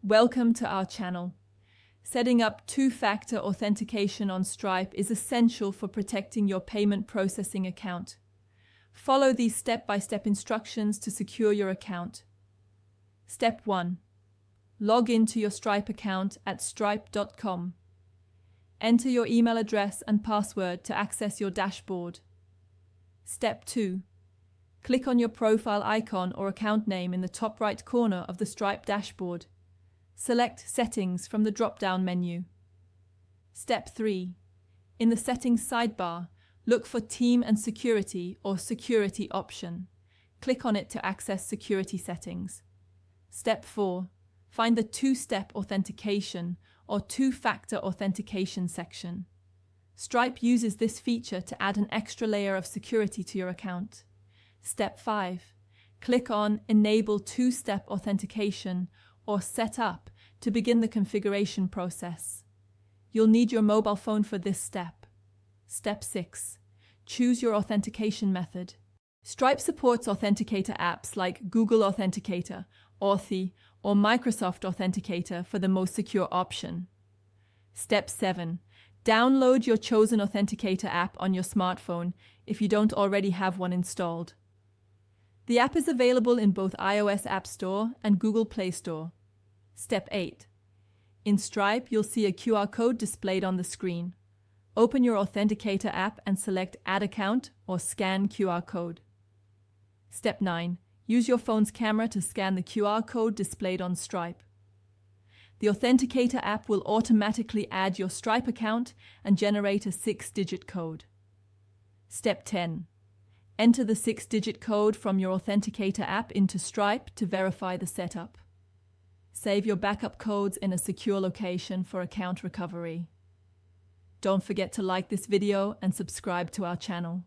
Welcome to our channel. Setting up two-factor authentication on Stripe is essential for protecting your payment processing account. Follow these step-by-step instructions to secure your account. Step 1. Log into your Stripe account at stripe.com. Enter your email address and password to access your dashboard. Step 2. Click on your profile icon or account name in the top right corner of the Stripe dashboard. Select Settings from the drop-down menu. Step 3. In the Settings sidebar, look for Team and Security or Security option. Click on it to access security settings. Step 4. Find the two-step authentication or two-factor authentication section. Stripe uses this feature to add an extra layer of security to your account. Step 5. Click on Enable two-step authentication or Set Up to begin the configuration process. You'll need your mobile phone for this step. Step 6. Choose your authentication method. Stripe supports authenticator apps like Google Authenticator, Authy, or Microsoft Authenticator for the most secure option. Step 7. Download your chosen authenticator app on your smartphone if you don't already have one installed. The app is available in both iOS App Store and Google Play Store. Step 8. In Stripe, you'll see a QR code displayed on the screen. Open your Authenticator app and select Add Account or Scan QR Code. Step 9. Use your phone's camera to scan the QR code displayed on Stripe. The Authenticator app will automatically add your Stripe account and generate a 6-digit code. Step 10. Enter the 6-digit code from your Authenticator app into Stripe to verify the setup. Save your backup codes in a secure location for account recovery. Don't forget to like this video and subscribe to our channel.